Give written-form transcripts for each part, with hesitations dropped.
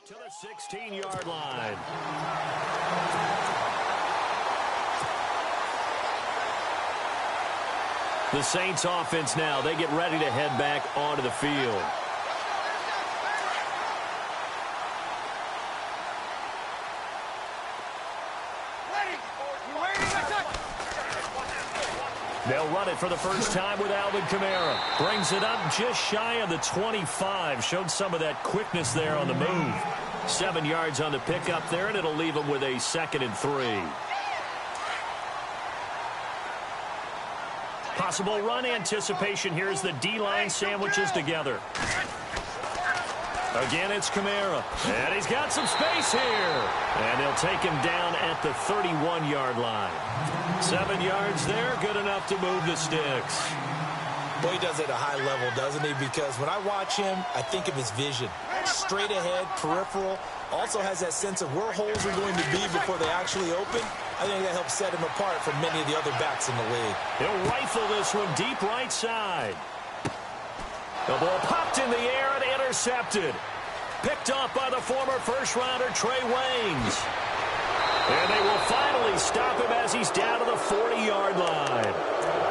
To the 16-yard line. The Saints offense now, they get ready to head back onto the field. They'll run it for the first time with Alvin Kamara. Brings it up just shy of the 25. Showed some of that quickness there on the move. 7 yards on the pickup there, and it'll leave them with a 2nd and 3. Possible run anticipation here as the D-line sandwiches together. Again, it's Kamara. And he's got some space here. And they'll take him down at the 31-yard line. 7 yards there, good enough to move the sticks. Boy, he does it at a high level, doesn't he? Because when I watch him, I think of his vision. Straight ahead, peripheral. Also has that sense of where holes are going to be before they actually open. I think that helps set him apart from many of the other backs in the league. He'll rifle this one deep right side. The ball popped in the air and intercepted. Picked off by the former first-rounder Trey Waynes. And they will finally stop him as he's down to the 40-yard line.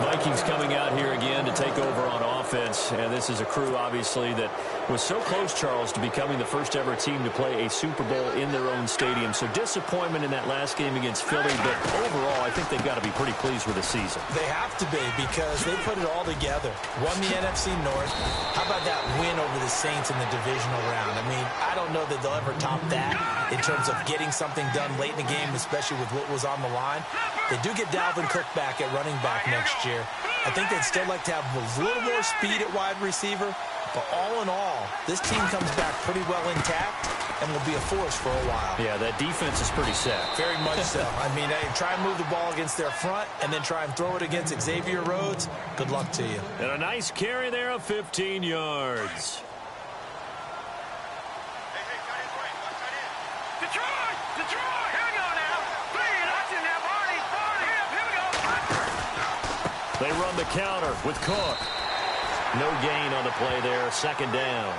Vikings coming out here again to take over on offense. And this is a crew, obviously, that was so close, Charles, to becoming the first-ever team to play a Super Bowl in their own stadium. So disappointment in that last game against Philly. But overall, I think they've got to be pretty pleased with the season. They have to be because they put it all together. Won the NFC North. How about that win over the Saints in the divisional round? I mean, I don't know that they'll ever top that in terms of getting something done late in the game, especially with what was on the line. They do get Dalvin Cook back at running back next year. I think they'd still like to have a little more speed at wide receiver. But all in all, this team comes back pretty well intact and will be a force for a while. Yeah, that defense is pretty set. Very much so. I mean, try and move the ball against their front and then try and throw it against Xavier Rhodes. Good luck to you. And a nice carry there of 15 yards. They run the counter with Cook. No gain on the play there. 2nd down.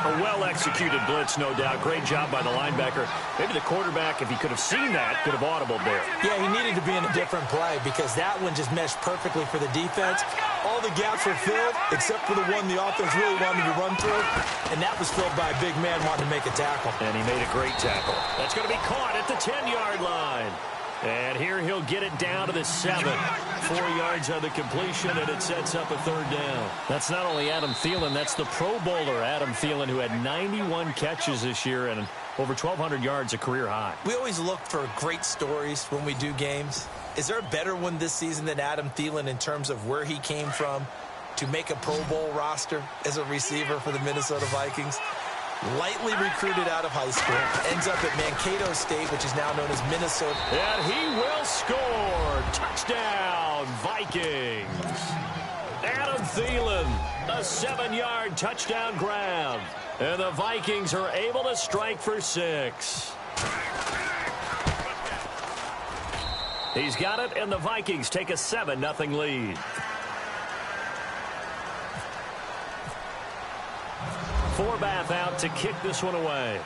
A well-executed blitz, no doubt. Great job by the linebacker. Maybe the quarterback, if he could have seen that, could have audibled there. Yeah, he needed to be in a different play because that one just meshed perfectly for the defense. All the gaps were filled except for the one the offense really wanted to run through, and that was filled by a big man wanting to make a tackle. And he made a great tackle. That's going to be caught at the 10-yard line. And here he'll get it down to the 7. 4 yards on the completion, and it sets up a 3rd down. That's not only Adam Thielen, that's the Pro Bowler Adam Thielen, who had 91 catches this year and over 1,200 yards, a career high. We always look for great stories when we do games. Is there a better one this season than Adam Thielen in terms of where he came from to make a Pro Bowl roster as a receiver for the Minnesota Vikings? Lightly recruited out of high school, ends up at Mankato State, which is now known as Minnesota. And he will score. Touchdown, Vikings. Adam Thielen, a 7-yard touchdown grab. And the Vikings are able to strike for 6. He's got it, and the Vikings take a 7-0 lead. Forbath out to kick this one away.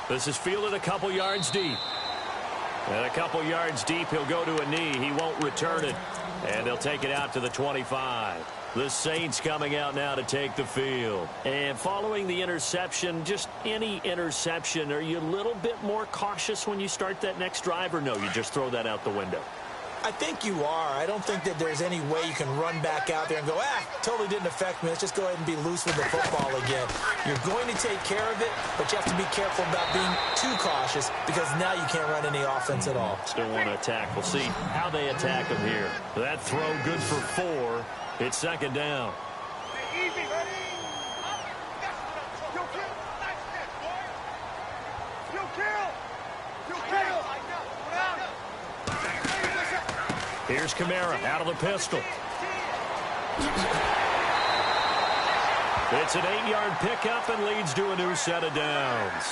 This is fielded a couple yards deep. And a couple yards deep, he'll go to a knee. He won't return it. And they'll take it out to the 25. The Saints coming out now to take the field. And following the interception, just any interception, are you a little bit more cautious when you start that next drive, or no, you just throw that out the window? I think you are. I don't think that there's any way you can run back out there and go, totally didn't affect me. Let's just go ahead and be loose with the football again. You're going to take care of it, but you have to be careful about being too cautious because now you can't run any offense at all. Still want to attack. We'll see how they attack him here. That throw good for 4. It's 2nd down. Here's Kamara out of the pistol. It's an 8-yard pickup and leads to a new set of downs.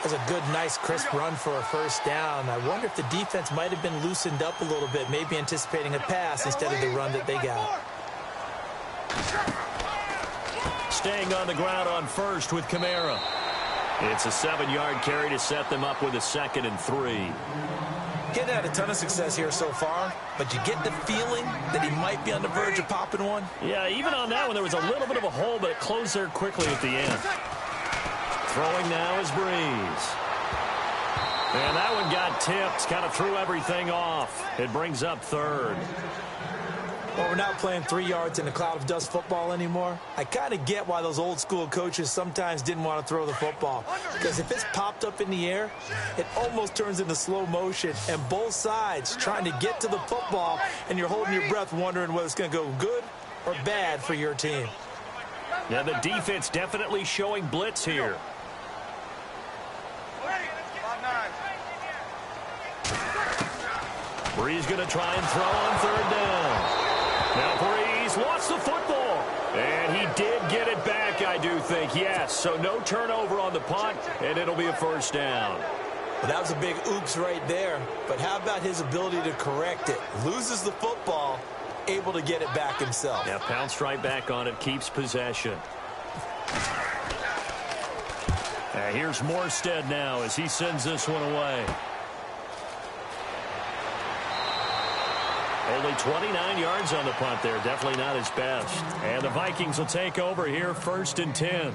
That's a good, nice, crisp run for a 1st down. I wonder if the defense might have been loosened up a little bit, maybe anticipating a pass instead of the run that they got. Staying on the ground on first with Kamara. It's a 7-yard carry to set them up with a 2nd and 3. He's had a ton of success here so far, but you get the feeling that he might be on the verge of popping one. Yeah, even on that one, there was a little bit of a hole, but it closed there quickly at the end. Throwing now is Breeze. And that one got tipped, kind of threw everything off. It brings up 3rd. Well, we're not playing 3 yards in a cloud of dust football anymore. I kind of get why those old school coaches sometimes didn't want to throw the football. Because if it's popped up in the air, it almost turns into slow motion. And both sides trying to get to the football, and you're holding your breath wondering whether it's going to go good or bad for your team. Now the defense definitely showing blitz here. Breeze going to try and throw on 3rd down. Now Breeze lost the football. And he did get it back, I do think. Yes, so no turnover on the punt, and it'll be a 1st down. Well, that was a big oops right there. But how about his ability to correct it? Loses the football, able to get it back himself. Yeah, pounced right back on it, keeps possession. Here's Morstead now as he sends this one away. Only 29 yards on the punt there. Definitely not his best. And the Vikings will take over here, 1st and 10.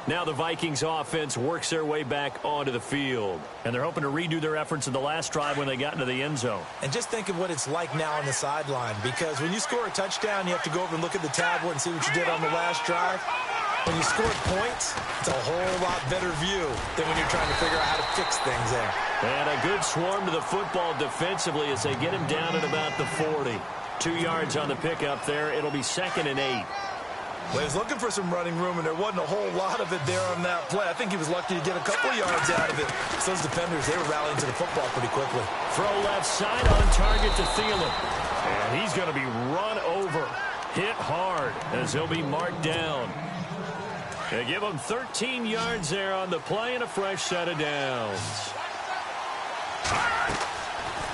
Now the Vikings offense works their way back onto the field. And they're hoping to redo their efforts in the last drive when they got into the end zone. And just think of what it's like now on the sideline. Because when you score a touchdown, you have to go over and look at the tablet and see what you did on the last drive. When you score points, it's a whole lot better view than when you're trying to figure out how to fix things there. And a good swarm to the football defensively as they get him down at about the 40. 2 yards on the pickup there. It'll be 2nd and 8. Well, he was looking for some running room, and there wasn't a whole lot of it there on that play. I think he was lucky to get a couple of yards out of it. So those defenders, they were rallying to the football pretty quickly. Throw left side on target to Thielen. And he's going to be run over. Hit hard as he'll be marked down. They give him 13 yards there on the play and a fresh set of downs.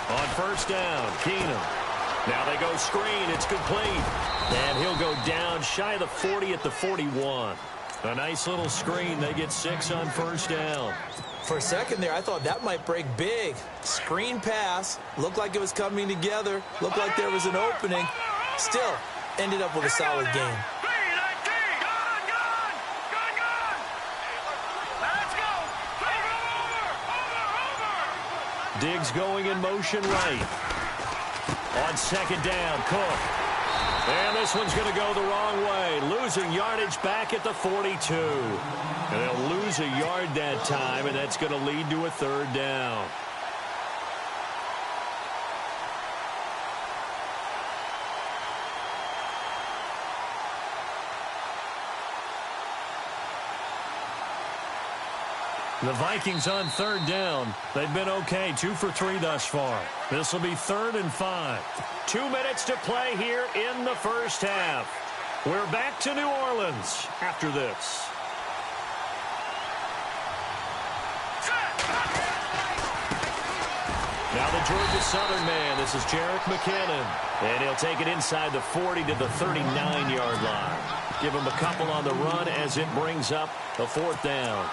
On 1st down, Keenum. Now they go screen. It's complete. And he'll go down shy of the 40 at the 41. A nice little screen. They get 6 on 1st down. For a second there, I thought that might break big. Screen pass. Looked like it was coming together. Looked like there was an opening. Still, ended up with a solid game. Diggs going in motion right. On 2nd down, Cook. And this one's going to go the wrong way. Losing yardage back at the 42. And they'll lose a yard that time, and that's going to lead to a 3rd down. The Vikings on 3rd down. They've been okay, 2 for 3 thus far. This will be 3rd and 5. 2 minutes to play here in the 1st half. We're back to New Orleans after this. Now the Georgia Southern man. This is Jerick McKinnon. And he'll take it inside the 40 to the 39-yard line. Give him a couple on the run as it brings up a 4th down.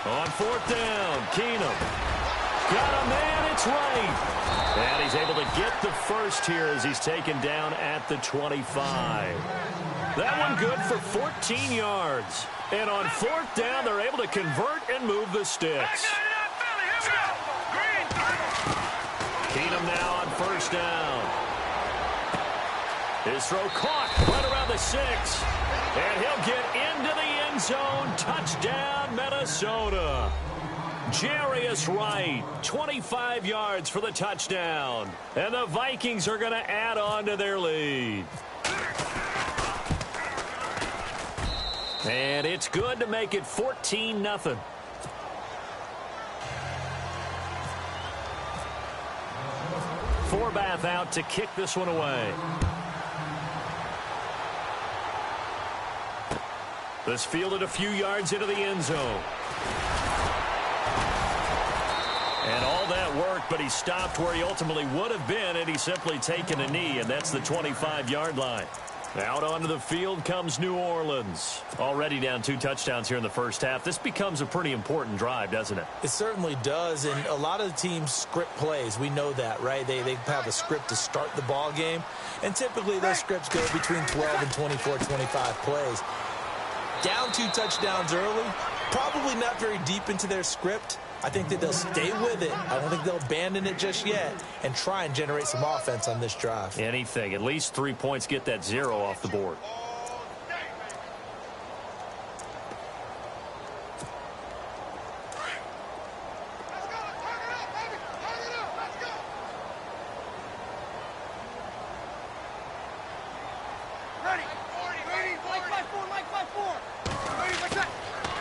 On 4th down, Keenum. Got a man, it's right. And he's able to get the first here as he's taken down at the 25. That one good for 14 yards. And on 4th down, they're able to convert and move the sticks. Keenum now on 1st down. His throw caught right around the 6. And he'll get into the end zone. Touchdown, Minnesota. Jarius Wright, 25 yards for the touchdown. And the Vikings are going to add on to their lead. And it's good to make it 14-0. Forbath out to kick this one away. This fielded a few yards into the end zone. And all that worked, but he stopped where he ultimately would have been had he simply taken a knee, and that's the 25-yard line. Out onto the field comes New Orleans. Already down 2 touchdowns here in the first half. This becomes a pretty important drive, doesn't it? It certainly does, and a lot of the teams script plays. We know that, right? They have a script to start the ball game, and typically those scripts go between 12 and 24, 25 plays. Down 2 touchdowns early, probably not very deep into their script. I think that they'll stay with it. I don't think they'll abandon it just yet and try and generate some offense on this drive. Anything. At least 3 points, get that 0 off the board.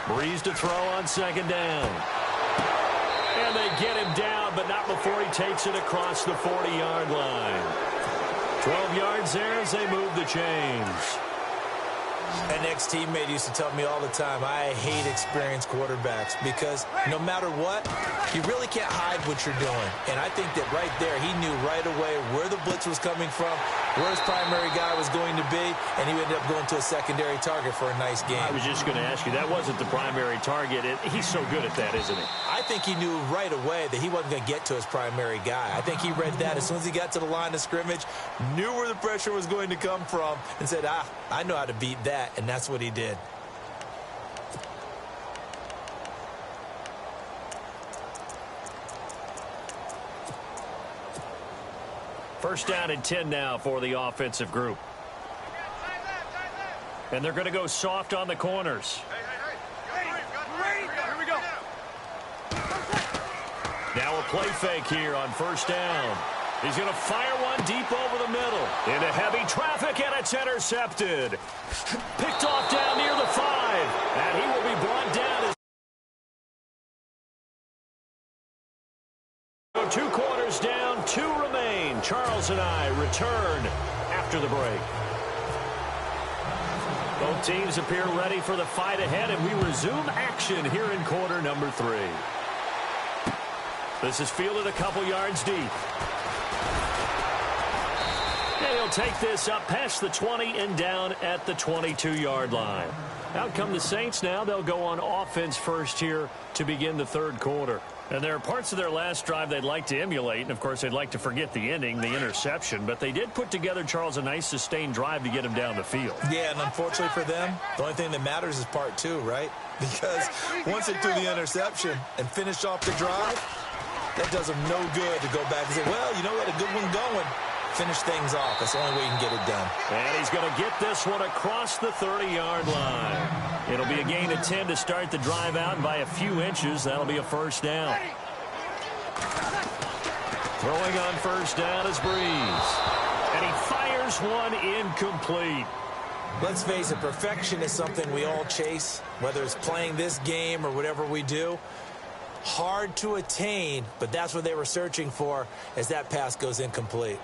Breeze to throw on second down. And they get him down, but not before he takes it across the 40-yard line. 12 yards there as they move the chains. An ex-teammate used to tell me all the time, I hate experienced quarterbacks because no matter what, you really can't hide what you're doing. And I think that right there, he knew right away where the blitz was coming from, where his primary guy was going to be, and he ended up going to a secondary target for a nice game. I was just going to ask you, that wasn't the primary target. He's so good at that, isn't he? I think he knew right away that he wasn't going to get to his primary guy. I think he read that as soon as he got to the line of scrimmage, knew where the pressure was going to come from, and said, I know how to beat that, and that's what he did. First down and 10 now for the offensive group. And they're going to go soft on the corners. Here we go. Now a play fake here on first down. He's going to fire one deep over the middle. Into heavy traffic, and it's intercepted. Picked off down near the 5. And he will be brought down. 2 quarters down, 2 remain. Charles and I return after the break. Both teams appear ready for the fight ahead, and we resume action here in quarter number 3. This is fielded a couple yards deep. And he'll take this up past the 20 and down at the 22-yard line. Out come the Saints now. They'll go on offense first here to begin the third quarter. And there are parts of their last drive they'd like to emulate. And, of course, they'd like to forget the ending, the interception. But they did put together, Charles, a nice sustained drive to get him down the field. Yeah, and unfortunately for them, the only thing that matters is part 2, right? Because once they threw the interception and finished off the drive, that does them no good to go back and say, well, you know what, a good one going. Finish things off. That's the only way you can get it done. And he's going to get this one across the 30-yard line. It'll be a gain of 10 to start the drive out, and by a few inches, that'll be a first down. Throwing on first down is Breeze. And he fires one incomplete. Let's face it, perfection is something we all chase, whether it's playing this game or whatever we do. Hard to attain, but that's what they were searching for as that pass goes incomplete.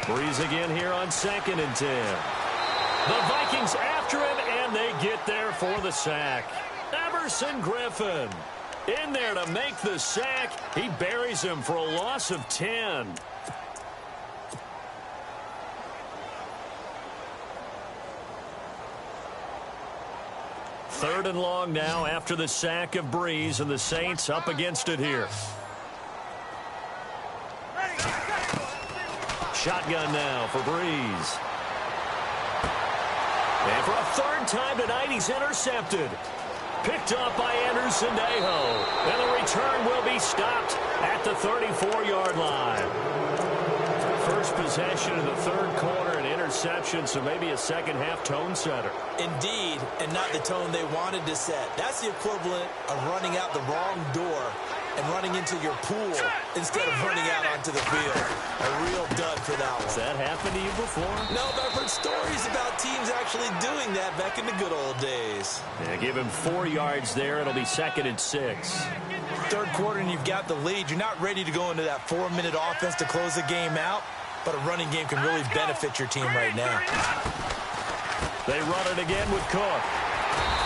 Breeze again here on 2nd and 10. The Vikings after him, and they get there for the sack. Emerson Griffin in there to make the sack. He buries him for a loss of 10. Third and long now after the sack of Breeze, and the Saints up against it here. Shotgun now for Breeze. And for a third time tonight, he's intercepted. Picked up by Anderson Dejo. And the return will be stopped at the 34-yard line. First possession of the third quarter, an interception, so maybe a second-half tone setter. Indeed, and not the tone they wanted to set. That's the equivalent of running out the wrong door and running into your pool instead of running out onto the field. A real dud for that one. Has that happened to you before? No, but I've heard stories about teams actually doing that back in the good old days. Yeah, give him 4 yards there. It'll be 2nd and 6. Third quarter and you've got the lead. You're not ready to go into that 4-minute offense to close the game out, but a running game can really benefit your team right now. They run it again with Cook.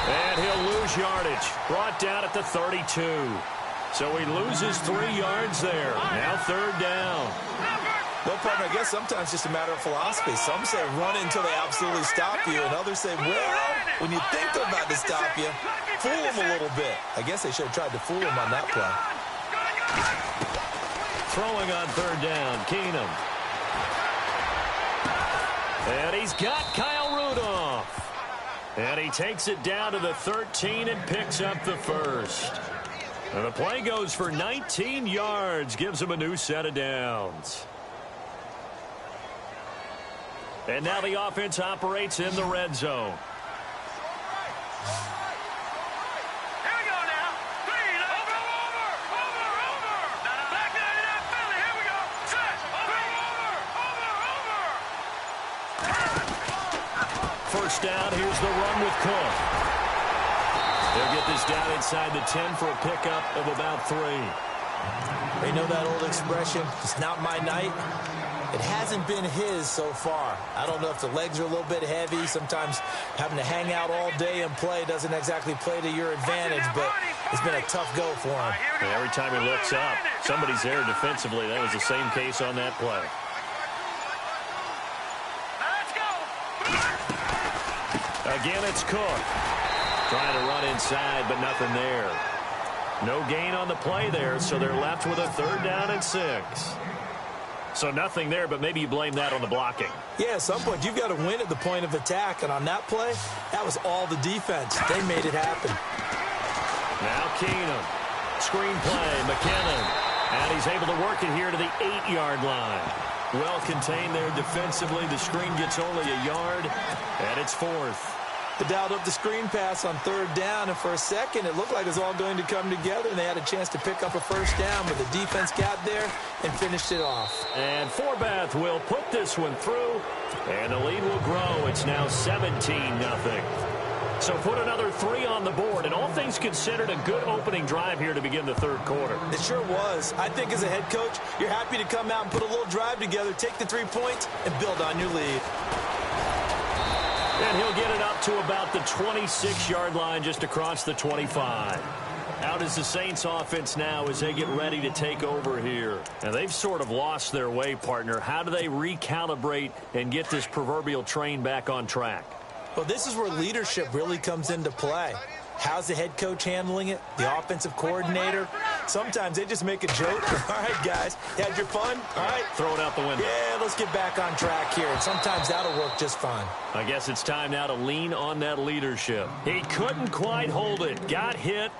And he'll lose yardage. Brought down at the 32. So he loses 3 yards there. Now 3rd down. Well, partner, I guess sometimes it's just a matter of philosophy. Some say run it until they absolutely stop you, and others say, well, when you think they're about to stop you, fool them a little bit. I guess they should have tried to fool him on that play. Throwing on 3rd down, Keenum. And he's got Kyle Rudolph. And he takes it down to the 13 and picks up the 1st. And the play goes for 19 yards, gives him a new set of downs. And now the offense operates in the red zone. First down, here's the run with Cook. They'll get this down inside the 10 for a pickup of about 3. You know that old expression, it's not my night? It hasn't been his so far. I don't know if the legs are a little bit heavy. Sometimes having to hang out all day and play doesn't exactly play to your advantage, but it's been a tough go for him. And every time he looks up, somebody's there defensively. That was the same case on that play. Again, it's Cook. Trying to run inside, but nothing there. No gain on the play there, so they're left with a 3rd down and 6. So nothing there, but maybe you blame that on the blocking. Yeah, at some point, you've got to win at the point of attack, and on that play, that was all the defense. They made it happen. Now Keenum. Screen play, McKinnon. And he's able to work it here to the 8-yard line. Well contained there defensively. The screen gets only a yard, and it's 4th. They dialed up the screen pass on 3rd down, and for a second, it looked like it was all going to come together, and they had a chance to pick up a 1st down, but the defense got there and finished it off. And Forbath will put this one through, and the lead will grow. It's now 17-0. So put another 3 on the board, and all things considered, a good opening drive here to begin the 3rd quarter. It sure was. I think as a head coach, you're happy to come out and put a little drive together, take the 3 points, and build on your lead. And he'll get it up to about the 26-yard line, just across the 25. Out is the Saints offense now as they get ready to take over here. And they've sort of lost their way, partner. How do they recalibrate and get this proverbial train back on track? Well, this is where leadership really comes into play. How's the head coach handling it? The offensive coordinator? Sometimes they just make a joke. All right, guys, you had your fun? All right. Throw it out the window. Yeah, let's get back on track here. And sometimes that'll work just fine. I guess it's time now to lean on that leadership. He couldn't quite hold it. Got hit.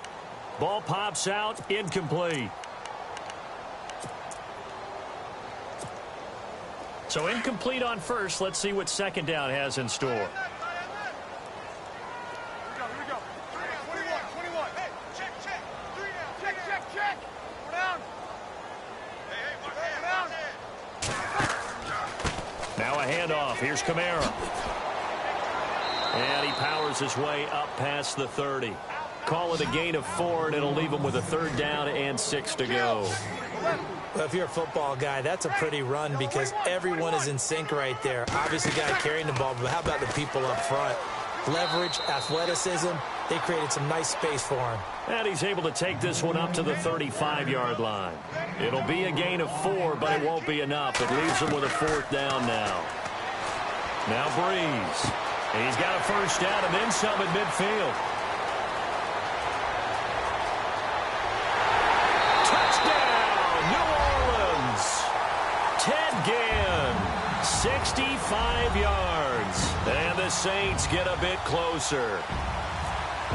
Ball pops out. Incomplete. So incomplete on first. Let's see what 2nd down has in store. Now a handoff. Here's Kamara. And he powers his way up past the 30. Call it a gain of 4, and it'll leave him with a 3rd down and 6 to go. Well, if you're a football guy, that's a pretty run because everyone is in sync right there. Obviously, guy carrying the ball, but how about the people up front? Leverage, athleticism, they created some nice space for him. And he's able to take this one up to the 35-yard line. It'll be a gain of 4, but it won't be enough. It leaves him with a 4th down now. Now Breeze. And he's got a 1st down and then some at midfield. Touchdown, New Orleans. Ted Ginn, 65 yards. And the Saints get a bit closer.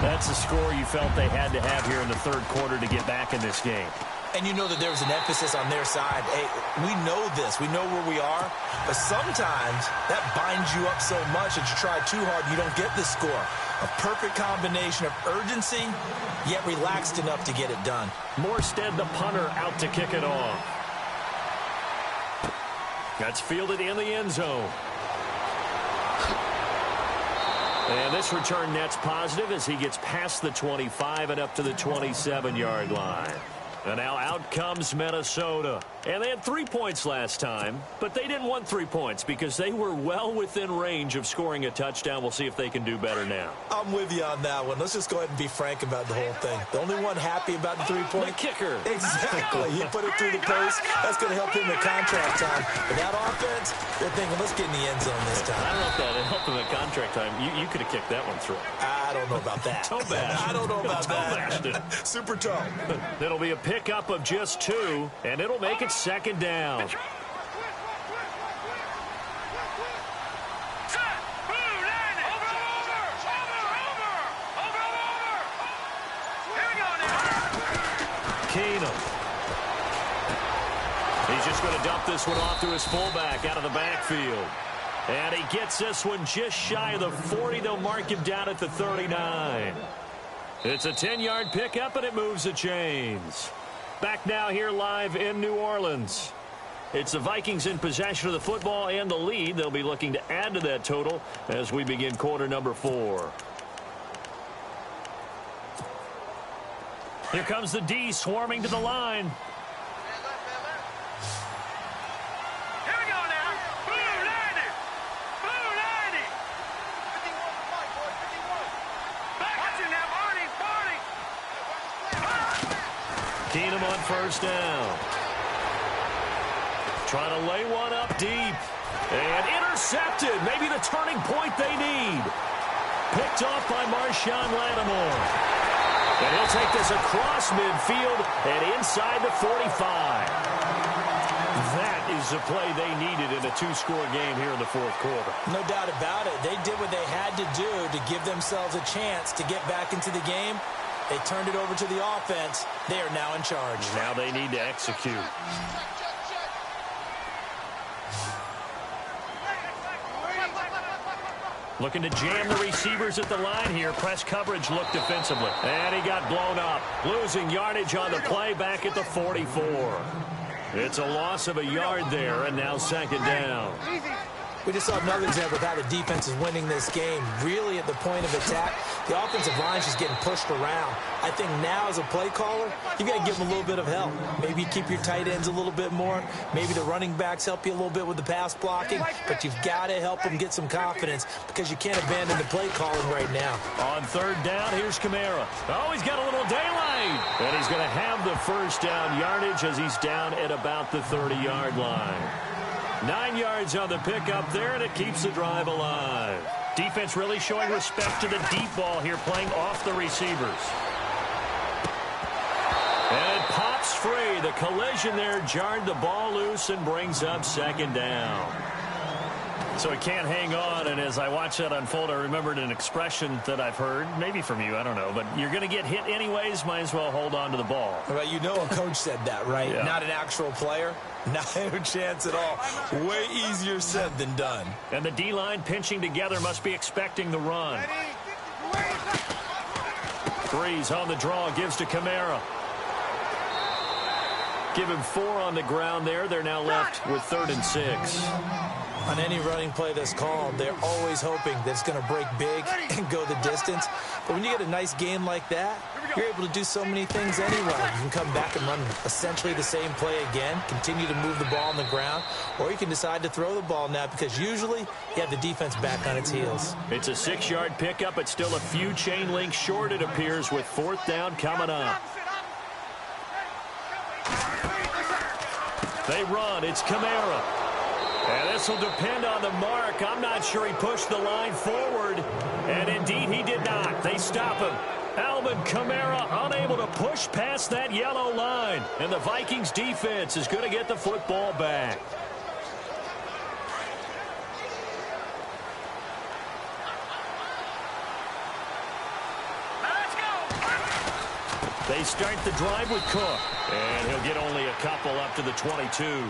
That's the score you felt they had to have here in the 3rd quarter to get back in this game. And you know that there was an emphasis on their side. Hey, we know this. We know where we are. But sometimes that binds you up so much that you try too hard, you don't get the score. A perfect combination of urgency, yet relaxed enough to get it done. Morstead, the punter, out to kick it off. That's fielded in the end zone. And this return net's positive as he gets past the 25 and up to the 27-yard line. And now out comes Minnesota. And they had 3 points last time, but they didn't want 3 points because they were well within range of scoring a touchdown. We'll see if they can do better now. I'm with you on that one. Let's just go ahead and be frank about the whole thing. The only one happy about the 3-point. The kicker. Exactly. He put it through the post. That's going to help him in contract time. But that offense, they're thinking, let's get in the end zone this time. I don't know if that helped him in contract time. You could have kicked that one through. I don't know about that. Toe bash. I don't know about that. Super toe. It'll be a pickup of just 2, and it'll make it second down. Keenum He's just going to dump this one off to his fullback out of the backfield. And he gets this one just shy of the 40. They'll mark him down at the 39. It's a 10-yard pickup, and it moves the chains. Back now here live in New Orleans. It's the Vikings in possession of the football and the lead. They'll be looking to add to that total as we begin quarter number 4. Here comes the D swarming to the line. Here we go now. Blue 90. Blue 90. 51. Watch it now, Barney. Keenum on first down. Trying to lay one up deep. And intercepted. Maybe the turning point they need. Picked off by Marshawn Lattimore. And he'll take this across midfield and inside the 45. That is the play they needed in a 2-score game here in the fourth quarter. No doubt about it. They did what they had to do to give themselves a chance to get back into the game. They turned it over to the offense. They are now in charge. Now they need to execute. Looking to jam the receivers at the line here. Press coverage looked defensively. And he got blown up. Losing yardage on the play back at the 44. It's a loss of a yard there, and now second down. We just saw another example of how the defense is winning this game. Really at the point of attack, the offensive line is just getting pushed around. I think now as a play caller, you got to give them a little bit of help. Maybe keep your tight ends a little bit more. Maybe the running backs help you a little bit with the pass blocking. But you've got to help them get some confidence because you can't abandon the play calling right now. On third down, here's Kamara. Oh, he's got a little daylight. And he's going to have the first down yardage as he's down at about the 30-yard line. 9 yards on the pickup there, and it keeps the drive alive. Defense really showing respect to the deep ball here, playing off the receivers. And it pops free. The collision there jarred the ball loose and brings up second down. So it can't hang on, and as I watch that unfold, I remembered an expression that I've heard, maybe from you, I don't know, but you're going to get hit anyways, might as well hold on to the ball. Well, you know a coach said that, right? Yeah. Not an actual player. Not a chance at all. Way easier said than done. And the D-line pinching together must be expecting the run. Breeze on the draw, gives to Kamara. Give him 4 on the ground there. They're now left with 3rd and 6. On any running play that's called, they're always hoping that it's going to break big and go the distance. But when you get a nice game like that, you're able to do so many things anyway. You can come back and run essentially the same play again, continue to move the ball on the ground, or you can decide to throw the ball now because usually you have the defense back on its heels. It's a 6-yard pickup. It's still a few chain links short, it appears, with 4th down coming up. They run. It's Kamara. And this will depend on the mark. I'm not sure he pushed the line forward. And indeed, he did not. They stop him. Alvin Kamara unable to push past that yellow line. And the Vikings defense is going to get the football back. Let's go. They start the drive with Cook. And he'll get only a couple up to the 22.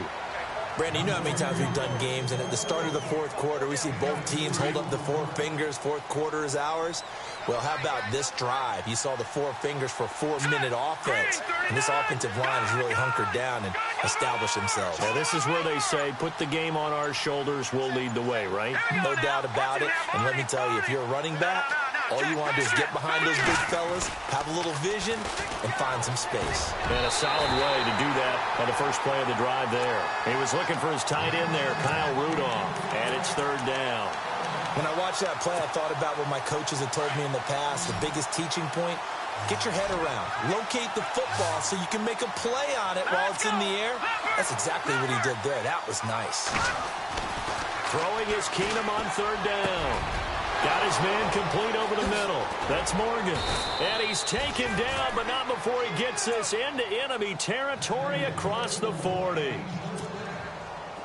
Brandon, you know how many times we've done games, and at the start of the fourth quarter, we see both teams hold up the 4 fingers, fourth quarter is ours. Well, how about this drive? You saw the 4 fingers for 4-minute offense. And this offensive line has really hunkered down and established themselves. Now, this is where they say, put the game on our shoulders, we'll lead the way, right? No doubt about it. And let me tell you, if you're a running back, all you want to do is get behind those big fellas, have a little vision, and find some space. And a solid way to do that on the first play of the drive there. He was looking for his tight end there, Kyle Rudolph, and it's 3rd down. When I watched that play, I thought about what my coaches had told me in the past. The biggest teaching point, get your head around. Locate the football so you can make a play on it while it's in the air. That's exactly what he did there. That was nice. Throwing is Keenum on 3rd down. Got his man complete over the middle. That's Morgan. And he's taken down, but not before he gets this into enemy territory across the 40.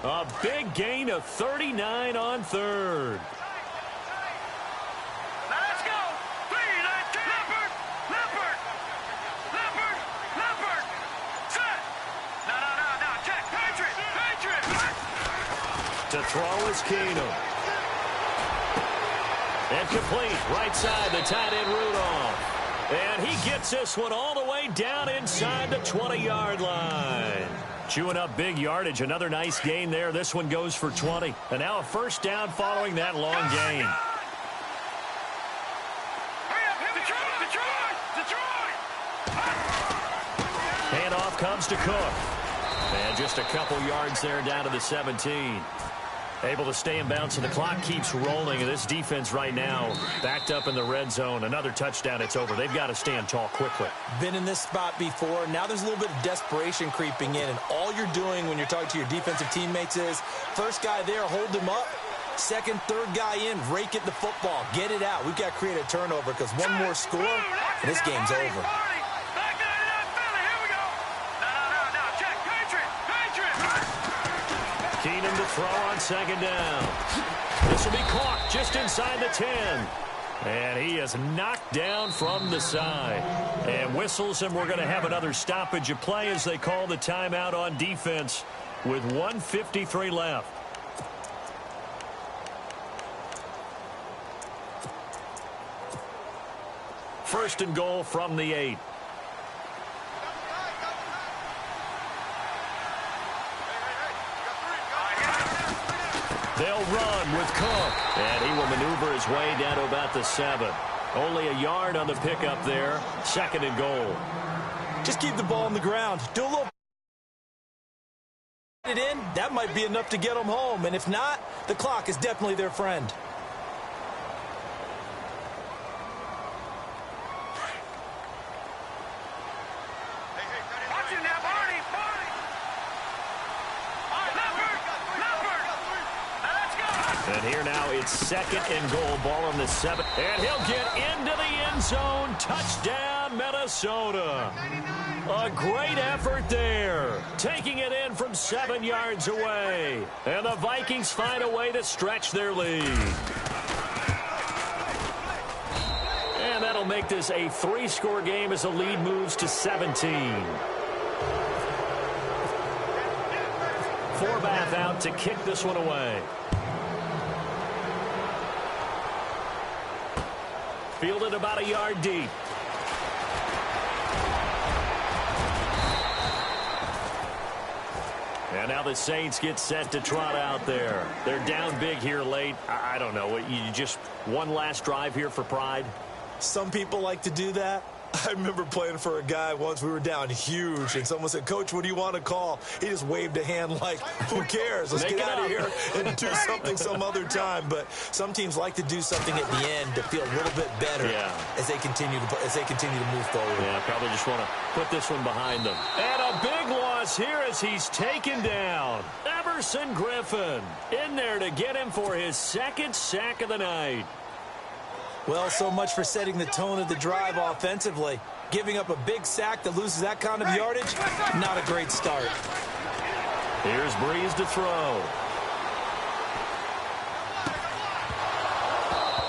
A big gain of 39 on 3rd. Let's go. Leopard. Leopard. Leopard. Leopard. Set. No. Check. Patriot. To throw is Keenum. And complete. Right side, the tight end Rudolph. And he gets this one all the way down inside the 20-yard line. Chewing up big yardage. Another nice gain there. This one goes for 20. And now a 1st down following that long gain. Handoff comes to Cook. And just a couple yards there down to the 17. Able to stay in bounds, and the clock keeps rolling. And this defense right now backed up in the red zone. Another touchdown, it's over. They've got to stand tall quickly. Been in this spot before. Now there's a little bit of desperation creeping in. And all you're doing when you're talking to your defensive teammates is, first guy there, hold him up. Second, third guy in, rake at the football. Get it out. We've got to create a turnover because one more score, and this game's over. Keenum to throw on 2nd down. This will be caught just inside the 10. And he is knocked down from the side. And whistles, and we're going to have another stoppage of play as they call the timeout on defense with 1:53 left. First and goal from the 8. They'll run with Cook. And he will maneuver his way down to about the 7. Only a yard on the pickup there. 2nd and goal. Just keep the ball on the ground. Do a little it in. That might be enough to get them home. And if not, the clock is definitely their friend. And here now it's 2nd and goal. Ball on the 7. And he'll get into the end zone. Touchdown, Minnesota. A great effort there. Taking it in from 7 yards away. And the Vikings find a way to stretch their lead. And that'll make this a 3-score game as the lead moves to 17. Forbath out to kick this one away. Fielded about a yard deep. And now the Saints get set to trot out there. They're down big here late. I don't know. You just one last drive here for pride? Some people like to do that. I remember playing for a guy once. We were down huge, and someone said, "Coach, what do you want to call?" He just waved a hand like, who cares? Let's get out of here and do something some other time. But some teams like to do something at the end to feel a little bit better as they continue to move forward. Yeah, probably just want to put this one behind them. And a big loss here as he's taken down. Everson Griffin in there to get him for his 2nd sack of the night. Well, so much for setting the tone of the drive offensively. Giving up a big sack that loses that kind of yardage, not a great start. Here's Breeze to throw.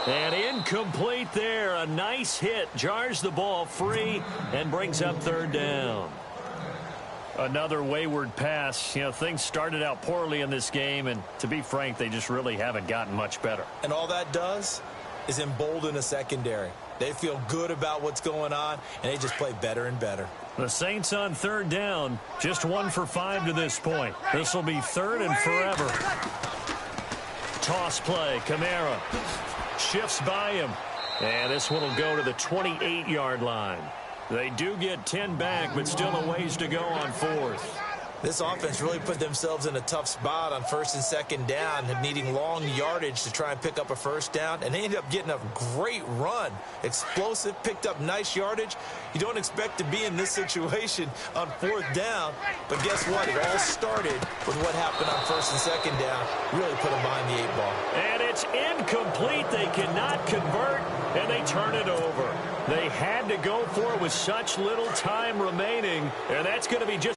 And incomplete there. A nice hit. Jars the ball free and brings up 3rd down. Another wayward pass. You know, things started out poorly in this game, and to be frank, they just really haven't gotten much better. And all that does is embolden a secondary. They feel good about what's going on, and they just play better and better. The Saints on third down, just 1 for 5 to this point. This will be third and forever. Toss play, Kamara shifts by him, and this one will go to the 28-yard line. They do get 10 back, but still a ways to go on fourth. This offense really put themselves in a tough spot on first and second down, needing long yardage to try and pick up a first down, and they ended up getting a great run. Explosive, picked up nice yardage. You don't expect to be in this situation on fourth down, but guess what? It all started with what happened on first and second down. Really put them behind the 8 ball. And it's incomplete. They cannot convert, and they turn it over. They had to go for it with such little time remaining, and that's going to be just